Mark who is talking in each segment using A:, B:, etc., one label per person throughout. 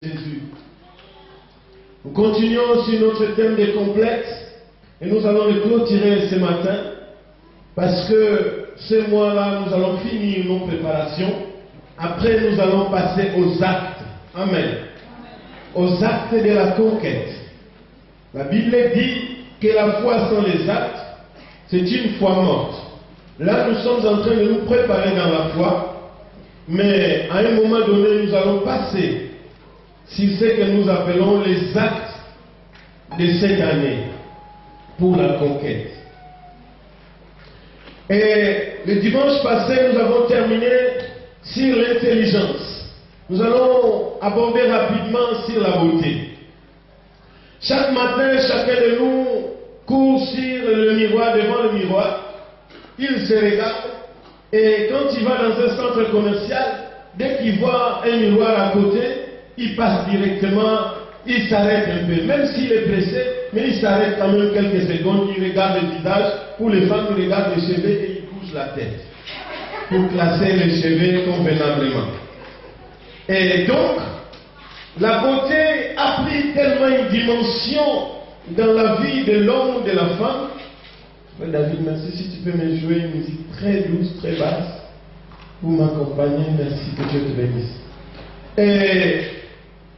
A: Jésus. Nous continuons sur notre thème des complexes et nous allons le clôturer ce matin parce que ce mois-là, nous allons finir nos préparations. Après, nous allons passer aux actes. Amen. Aux actes de la conquête. La Bible dit que la foi sans les actes, c'est une foi morte. Là, nous sommes en train de nous préparer dans la foi, mais à un moment donné, nous allons passer sur ce que nous appelons les actes de cette année pour la conquête. Et le dimanche passé, nous avons terminé sur l'intelligence. Nous allons aborder rapidement sur la beauté. Chaque matin, chacun de nous court sur le miroir, devant le miroir. Il se regarde et quand il va dans un centre commercial, dès qu'il voit un miroir à côté, il passe directement, il s'arrête un peu. Même s'il est pressé, mais il s'arrête quand même quelques secondes, il regarde le visage. Pour les femmes, il regarde les cheveux et il bouge la tête pour classer les cheveux convenablement. Et donc, la beauté a pris tellement une dimension dans la vie de l'homme ou de la femme. David, merci si tu peux me jouer une musique très douce, très basse. Vous m'accompagnez, merci, que Dieu te bénisse. Et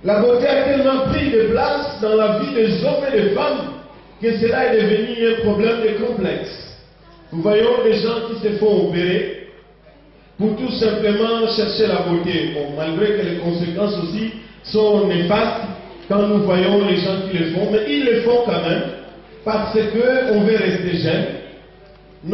A: la beauté a tellement pris de place dans la vie des hommes et des femmes que cela est devenu un problème de complexe. Nous voyons des gens qui se font opérer pour tout simplement chercher la beauté. Bon, malgré que les conséquences aussi sont néfastes quand nous voyons les gens qui le font, mais ils le font quand même parce qu'on veut rester jeune. Il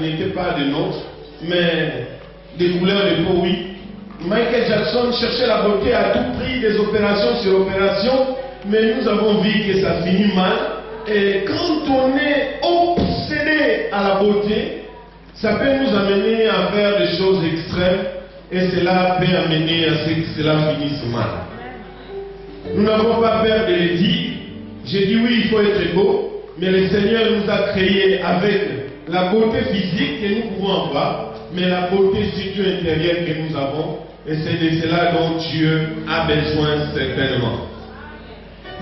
A: n'était pas de nôtre, mais des couleurs de peau, oui. Michael Jackson cherchait la beauté à tout prix, des opérations sur opérations, mais nous avons vu que ça finit mal. Et quand on est obsédé à la beauté, ça peut nous amener à faire des choses extrêmes et cela peut amener à ce que cela finisse mal. Nous n'avons pas peur de le dire. J'ai dit oui, il faut être beau, mais le Seigneur nous a créés avec la beauté physique que nous pouvons avoir, mais la beauté surtout intérieure que nous avons, et c'est de cela dont Dieu a besoin certainement.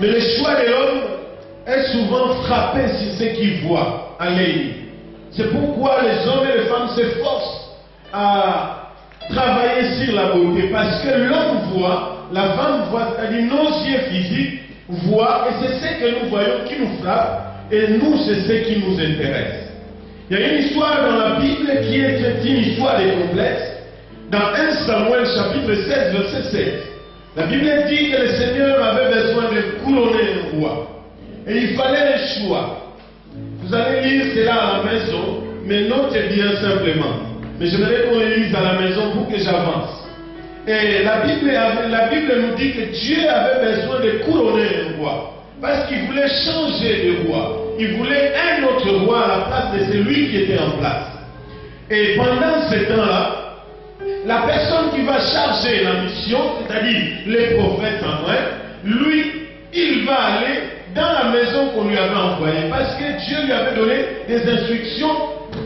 A: Mais le choix de l'homme est souvent frappé sur ce qu'il voit. Alléluia. C'est pourquoi les hommes et les femmes s'efforcent à travailler sur la beauté, parce que l'homme voit, la femme voit, c'est-à-dire nos yeux physiques voient, et c'est ce que nous voyons qui nous frappe, et nous, c'est ce qui nous intéresse. Il y a une histoire dans la Bible qui est une histoire des complexes. Dans 1 Samuel chapitre 16, verset 7, la Bible dit que le Seigneur avait besoin de couronner un roi. Et il fallait un choix. Vous allez lire cela à la maison, mais notez bien simplement. Mais je voudrais qu'on le lise à la maison pour que j'avance. Et la Bible nous dit que Dieu avait besoin de couronner un roi. Parce qu'il voulait changer de roi. Il voulait un autre roi à la place de celui qui était en place. Et pendant ce temps-là, la personne qui va charger la mission, c'est-à-dire les prophètes en vrai, lui, il va aller dans la maison qu'on lui avait envoyée. Parce que Dieu lui avait donné des instructions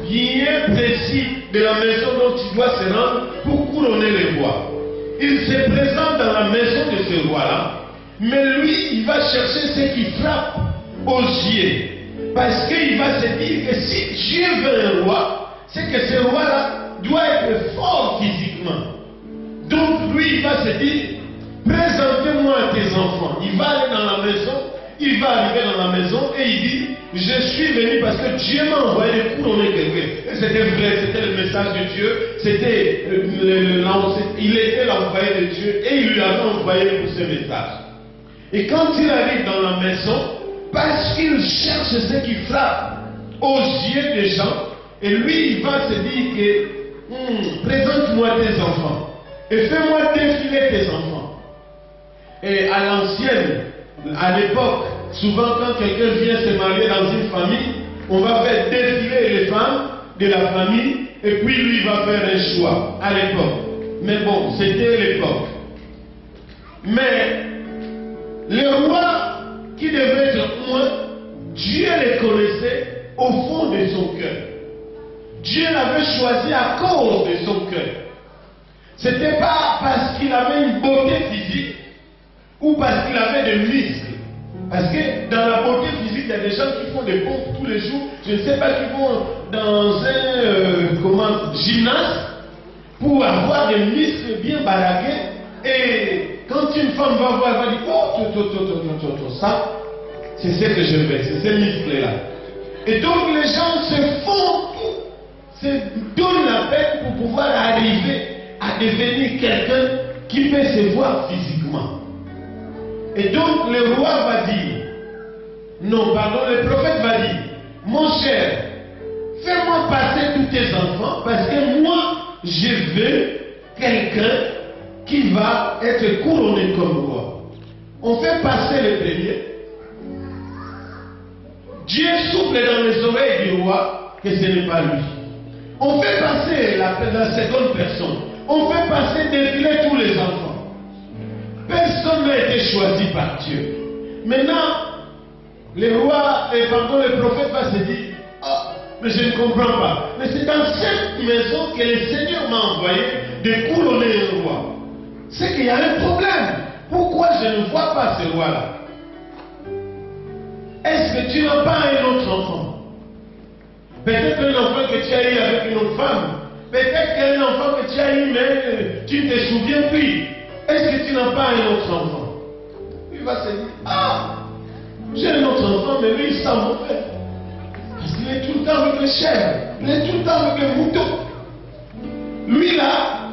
A: bien précises de la maison dont il doit se rendre pour couronner les rois. Il se présente dans la maison de ce roi-là, mais lui, il va chercher ce qui frappe aux yeux. Parce qu'il va se dire que si Dieu veut un roi, c'est que ce roi-là doit être fort physiquement. Donc lui, il va se dire, présentez-moi tes enfants. Il va aller dans la maison, il va arriver dans la maison et il dit, je suis venu parce que Dieu m'a envoyé de couronner quelqu'un. Et c'était vrai, c'était le message de Dieu, il était l'envoyé de Dieu et il lui avait envoyé pour ce message. Et quand il arrive dans la maison, parce qu'il cherche ce qui frappe aux yeux des gens, et lui, il va se dire que présente-moi tes enfants et fais-moi défiler tes enfants. Et à l'ancienne, à l'époque, souvent quand quelqu'un vient se marier dans une famille, on va faire défiler les femmes de la famille et puis lui, il va faire un choix à l'époque. Mais bon, c'était l'époque. Mais le roi qui devait être moi, Dieu les connaissait au fond de son cœur. Dieu l'avait choisi à cause de son cœur. Ce n'était pas parce qu'il avait une beauté physique ou parce qu'il avait des muscles. Parce que dans la beauté physique, il y a des gens qui font des pompes tous les jours. Je ne sais pas, qui vont dans un gymnase pour avoir des muscles bien baraqués. Et quand une femme va voir, elle va dire, oh, ça, c'est ce que je veux, c'est ces muscles-là. Et donc les gens se font tout, se donnent la peine pour pouvoir arriver à devenir quelqu'un qui peut se voir physiquement. Et donc le roi va dire, non, pardon, le prophète va dire, mon cher, fais-moi passer tous tes enfants parce que moi, je veux quelqu'un qui va être couronné comme roi. On fait passer le premier. Dieu souffle dans les oreilles du roi que ce n'est pas lui. On fait passer la seconde personne. On fait passer défiler tous les enfants. Personne n'a été choisi par Dieu. Maintenant, le roi, le prophète va se dire, oh, mais je ne comprends pas. Mais c'est dans cette maison que le Seigneur m'a envoyé de couronner un roi. C'est qu'il y a un problème. Pourquoi je ne vois pas ce roi-là? Est-ce que tu n'as pas un autre enfant? Peut-être un enfant que tu as eu avec une autre femme. Peut-être qu'un enfant que tu as eu, mais tu ne te souviens plus. Est-ce que tu n'as pas un autre enfant? Il va se dire, ah, j'ai un autre enfant, mais lui, il sent mauvais. Parce qu'il est tout le temps avec les chèvres. Il est tout le temps avec les moutons. Lui, là,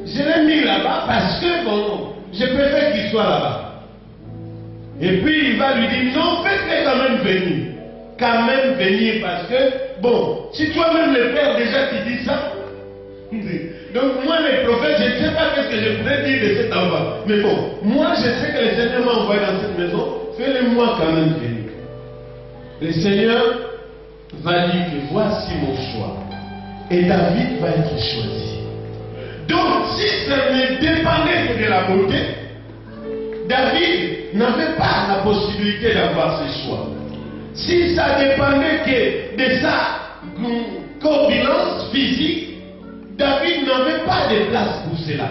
A: je l'ai mis là-bas parce que, bon, je préfère qu'il soit là-bas. Et puis il va lui dire, non, faites-les quand même venir. Quand même venir parce que, bon, si toi-même le père déjà qui dit ça, donc moi les prophètes, je ne sais pas ce que je pourrais dire de cet enfant. Mais bon, moi je sais que le Seigneur m'a envoyé dans cette maison, fais-le-moi quand même venir. Le Seigneur va dire que voici mon choix. Et David va être choisi. Donc si ça ne dépendait que de la beauté, David n'avait pas la possibilité d'avoir ce choix. Si ça dépendait que de sa corpulence physique, David n'avait pas de place pour cela.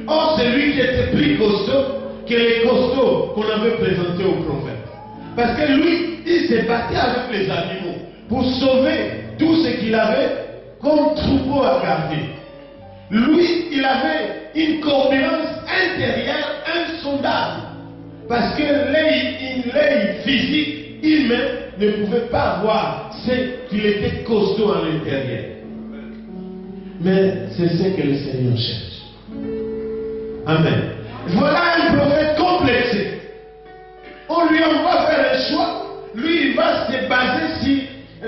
A: Or, c'est lui qui était plus costaud que les costauds qu'on avait présentés au prophète. Parce que lui, il se battait avec les animaux pour sauver tout ce qu'il avait comme troupeau à garder. Lui, il avait une corpulence intérieure insondable. Parce que l'œil physique, humain, ne pouvait pas voir ce qu'il était costaud à l'intérieur. Mais c'est ce que le Seigneur cherche. Amen. Voilà un prophète complexé. On lui envoie faire un choix. Lui, il va se baser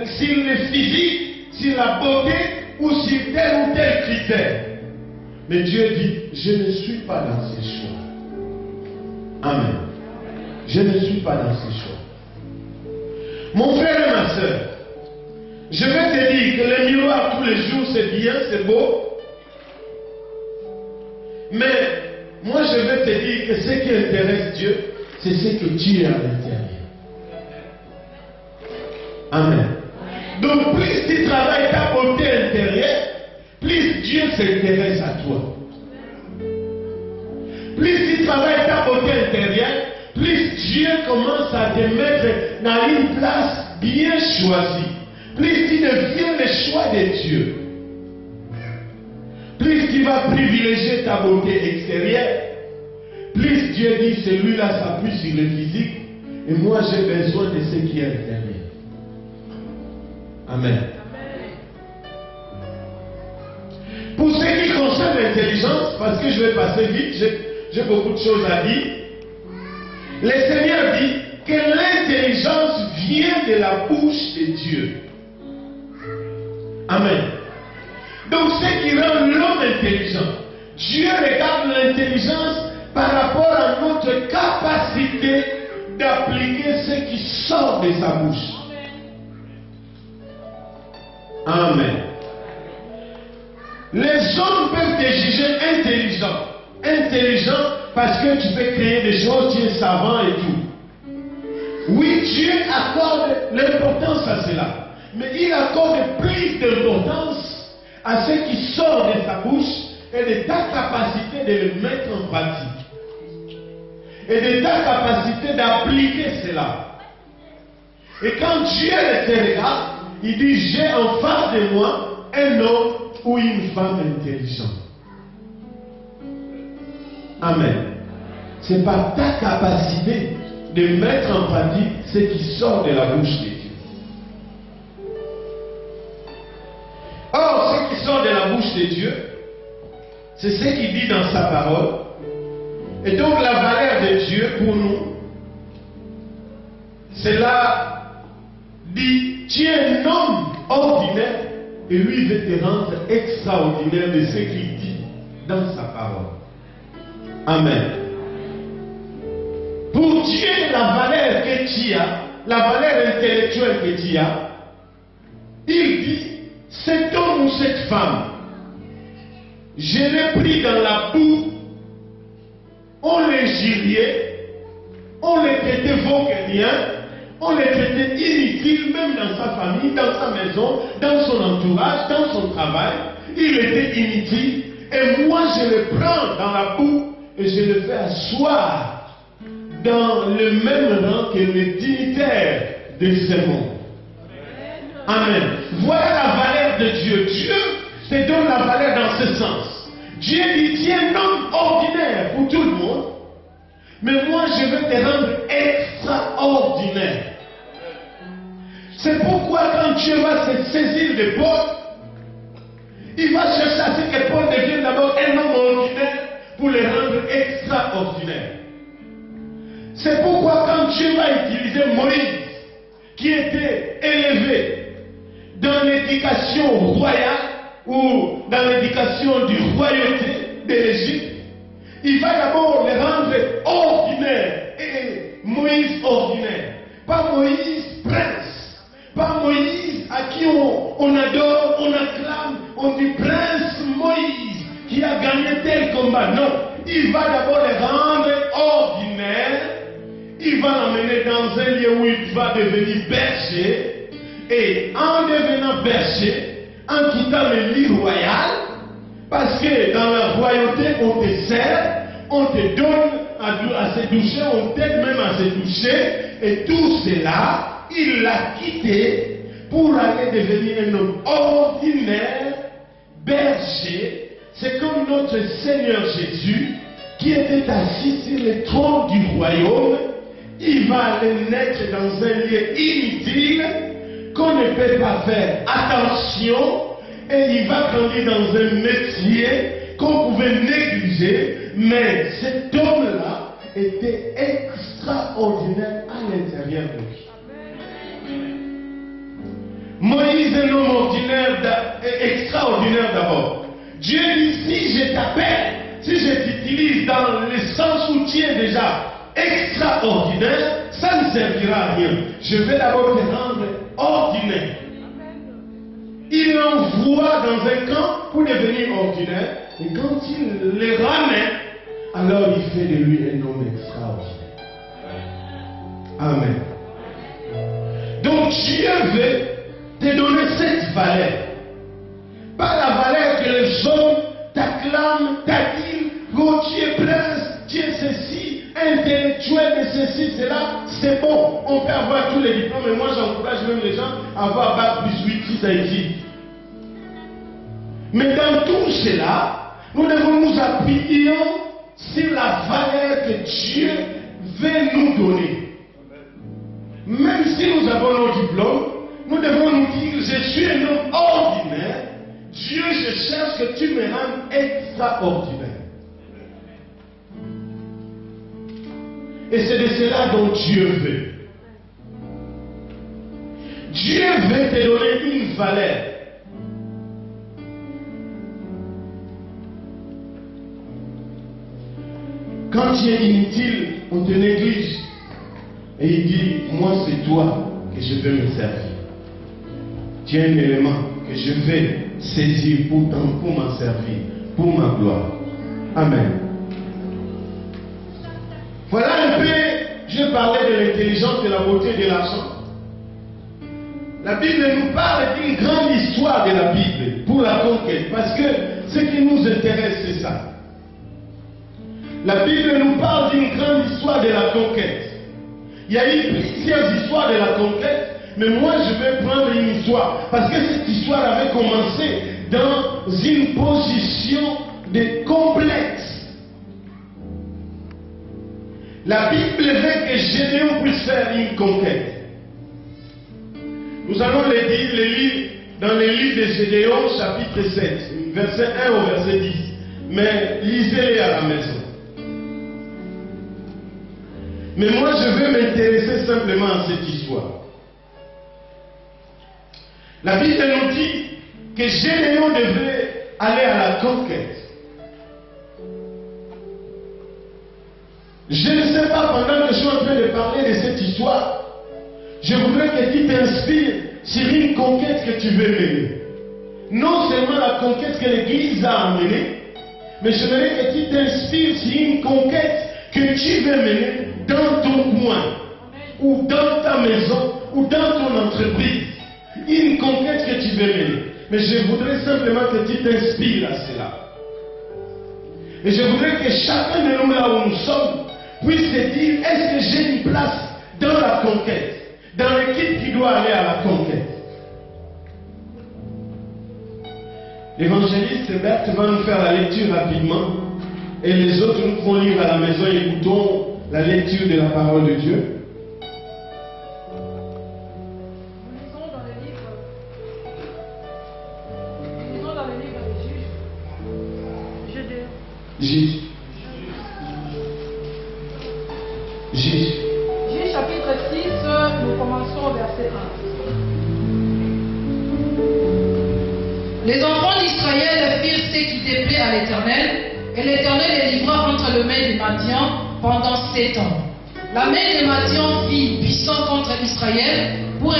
A: sur le physique, sur la beauté ou sur tel ou tel critère. Mais Dieu dit, je ne suis pas dans ces choix. Amen. Je ne suis pas dans ces choix. Mon frère et ma soeur, je vais te dire que le miroir tous les jours c'est bien, c'est beau. Mais moi je vais te dire que ce qui intéresse Dieu, c'est ce que Dieu a à l'intérieur. Amen. Donc plus tu travailles ta beauté intérieure, plus Dieu s'intéresse à toi. Plus tu travailles ta beauté intérieure, plus Dieu commence à te mettre dans une place bien choisie. Plus tu deviens le choix de Dieu. Plus tu vas privilégier ta beauté extérieure, plus Dieu dit celui-là s'appuie sur le physique et moi j'ai besoin de ce qui est intérieur. Amen. Pour ce qui concerne l'intelligence, parce que je vais passer vite, j'ai beaucoup de choses à dire. Le Seigneur dit que l'intelligence vient de la bouche de Dieu. Amen. Donc ce qui rend l'homme intelligent, Dieu regarde l'intelligence par rapport à notre capacité d'appliquer ce qui sort de sa bouche. Amen. Les hommes peuvent te juger intelligent parce que tu peux créer des choses, tu es savant et tout. Oui, Dieu accorde l'importance à cela. Mais il accorde plus d'importance à ce qui sort de sa bouche et de ta capacité de le mettre en pratique. Et de ta capacité d'appliquer cela. Et quand Dieu te regarde, il dit, j'ai en face de moi un homme ou une femme intelligente. Amen. C'est par ta capacité de mettre en pratique ce qui sort de la bouche de Dieu. Or, ce qui sort de la bouche de Dieu, c'est ce qu'il dit dans sa parole. Et donc la valeur de Dieu pour nous, c'est là, dit, tu es un homme ordinaire et lui veut te rendre extraordinaire de ce qu'il dit dans sa parole. Amen. Pour Dieu, la valeur que tu as, la valeur intellectuelle que tu as, il dit, cet homme ou cette femme, je l'ai pris dans la boue, on les giriait, on les traitait vauquelien, on les traitait inutiles, même dans sa famille, dans sa maison, dans son entourage, dans son travail. Il était inutile. Et moi, je le prends dans la boue et je le fais asseoir dans le même rang que le dignitaire de ce monde. Amen. Voilà la valeur de Dieu. Dieu te donne la valeur dans ce sens. Dieu dit, tu es un homme ordinaire pour tout le monde, mais moi je veux te rendre extraordinaire. C'est pourquoi quand Dieu va se saisir de Paul, il va chercher à ce que Paul devienne d'abord un homme ordinaire pour le rendre extraordinaire. C'est pourquoi quand Dieu va utiliser Moïse, qui était élevé dans l'éducation royale, ou dans l'éducation du royauté de l'Égypte, il va d'abord le rendre ordinaire et Moïse ordinaire. Pas Moïse prince, pas Moïse à qui on adore, on acclame, on dit prince Moïse qui a gagné tel combat. Non, il va d'abord le rendre ordinaire, il va l'emmener dans un lieu où il va devenir berger, et en devenant berger, en quittant le lit royal, parce que dans la royauté, on te sert, on te donne à se doucher, on t'aide même à se doucher, et tout cela, il l'a quitté pour aller devenir un homme ordinaire, berger. C'est comme notre Seigneur Jésus, qui était assis sur le trône du royaume, il va aller naître dans un lieu inutile, qu'on ne peut pas faire attention, et il va grandir dans un métier qu'on pouvait négliger, mais cet homme-là était extraordinaire à l'intérieur de lui. Moïse est un homme ordinaire, extraordinaire d'abord. Dieu dit, si je t'appelle, si je t'utilise dans le sens où tu es déjà extraordinaire, ça ne servira à rien. Je vais d'abord te rendre ordinaire. Il l'envoie dans un camp pour devenir ordinaire. Et quand il le ramène, alors il fait de lui un homme extraordinaire. Amen. Donc Dieu veut te donner cette valeur. Pas la valeur que les hommes t'acclament, t'adulent. Oh, tu es prince, tu es ceci, intellectuel de ceci, cela. C'est bon, on peut avoir tous les diplômes. Et moi j'encourage même les gens à avoir bac plus 8 si ça existe. Mais dans tout cela, nous devons nous appuyer sur la valeur que Dieu veut nous donner. Même si nous avons nos diplômes, nous devons nous dire, je suis un homme ordinaire. Dieu, je cherche que tu me rendes extraordinaire. Et c'est de cela dont Dieu veut. Dieu veut te donner une valeur. Quand tu es inutile, on te néglige. Et il dit, moi c'est toi que je veux me servir. Tu es un élément que je vais saisir pour m'en servir, pour ma gloire. Amen. Voilà un peu, je parlais de l'intelligence, de la beauté, de l'argent. La Bible nous parle d'une grande histoire de la Bible pour la conquête. Parce que ce qui nous intéresse, c'est ça. La Bible nous parle d'une grande histoire de la conquête. Il y a eu plusieurs histoires de la conquête, mais moi je vais prendre une histoire, parce que cette histoire avait commencé dans une position de complexe. La Bible veut que Gédéon puisse faire une conquête. Nous allons le lire dans le livre de Gédéon, chapitre 7, verset 1 au verset 10. Mais lisez-les à la maison. Mais moi, je vais m'intéresser simplement à cette histoire. La Bible nous dit que Gédéon devait aller à la conquête. Je ne sais pas, pendant que je suis en train de parler de cette histoire, je voudrais que tu t'inspires sur une conquête que tu veux mener. Non seulement la conquête que l'Église a menée, mais je voudrais que tu t'inspires sur une conquête que tu veux mener dans ton coin, ou dans ta maison, ou dans ton entreprise. Une conquête que tu veux mener. Mais je voudrais simplement que tu t'inspires à cela. Et je voudrais que chacun de nous, là où nous sommes, puisse se dire, est-ce que j'ai une place dans la conquête, dans l'équipe qui doit aller à la conquête? L'évangéliste Berthe va nous faire la lecture rapidement, et les autres nous font lire à la maison et écoutons la lecture de la parole de Dieu.
B: Nous lisons dans le livre de
A: Juge.
B: Juge chapitre 6, nous commençons au verset 1. Les enfants d'Israël firent ce qui déplaît à l'Éternel, et l'Éternel les livra entre les mains des Madian pendant 7 ans. La main des Madian fit puissant contre Israël pour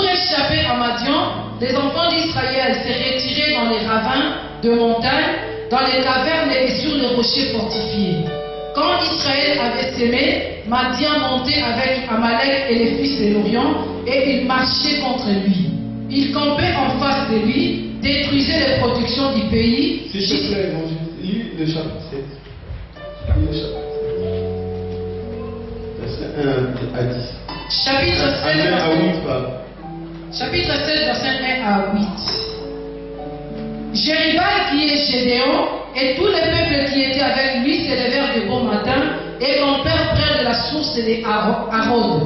B: échapper à Madian. Les enfants d'Israël se retiraient dans les ravins de montagne, dans les cavernes et sur les rochers fortifiés. Quand Israël avait sémé, Madian montait avec Amalek et les fils de l'Orient, et il marchait contre lui. Il campait en face de lui, détruisait les productions du pays.
A: S'il te plaît, lis le chapitre 7. Lis le chapitre 7. Verset 1 à 10.
B: Chapitre 7,
A: à 8, pardon.
B: Chapitre 7, verset 1 à 8. Jéribal, qui est Gédéon, et tous les peuples qui étaient avec lui se levèrent de bon matin et campèrent près de la source des Harod.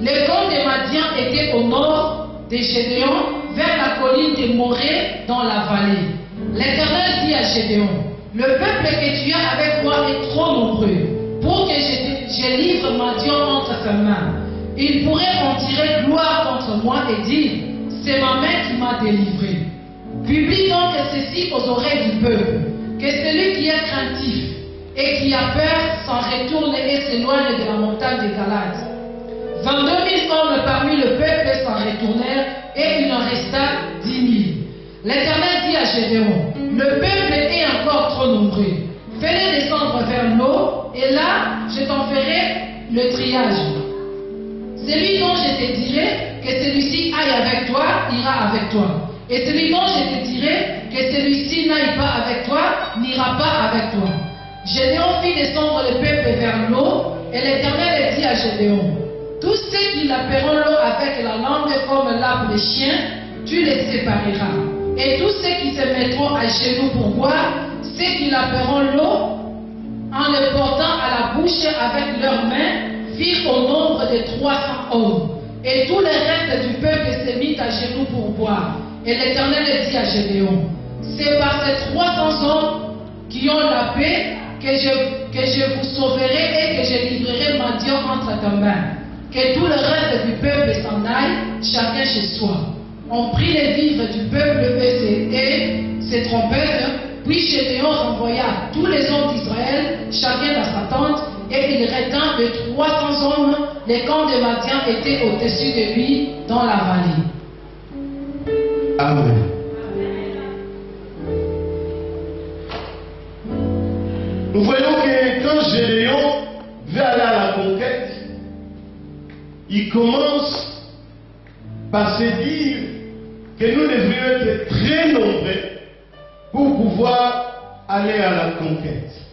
B: Les camps des Madians étaient au nord de Gédéon, vers la colline de Morée dans la vallée. L'Éternel dit à Gédéon, le peuple que tu as avec toi est trop nombreux pour que je livre Madian entre ses mains. Il pourrait en tirer gloire contre moi et dire, c'est ma main qui m'a délivré. Publie donc ceci aux oreilles du peuple, que celui qui est craintif et qui a peur s'en retourne et s'éloigne de la montagne de Galade. 22 000 hommes parmi le peuple s'en retournèrent et il en resta 10 000. L'Éternel dit à Gédéon, le peuple est encore trop nombreux. Fais-les descendre vers l'eau et là je t'en ferai le triage. Celui dont je te dirai que celui-ci aille avec toi, ira avec toi. Et celui dont je te dirai que celui-ci n'aille pas avec toi, n'ira pas avec toi. Gédéon fit descendre le peuple vers l'eau, et l'Éternel dit à Gédéon, tous ceux qui lapperont l'eau avec la langue comme lappent les chiens, tu les sépareras. Et tous ceux qui se mettront à genoux pour boire, ceux qui lapperont l'eau, en le portant à la bouche avec leurs mains, firent au nombre de 300 hommes. Et tout le reste du peuple se mit à genoux pour boire. Et l'Éternel dit à Gédéon, c'est par ces 300 hommes qui ont la paix que je vous sauverai et que je livrerai Madian entre tes mains. Que tout le reste du peuple s'en aille, chacun chez soi. On prit les vivres du peuple et ses trompettes, puis Gédéon envoya tous les hommes d'Israël, chacun dans sa tente, et il retint de 300 hommes. Les camps de Madian étaient au-dessus de lui dans la vallée.
A: Amen. Nous voyons que quand Gédéon veut aller à la conquête, il commence par se dire que nous devrions être très nombreux pour pouvoir aller à la conquête.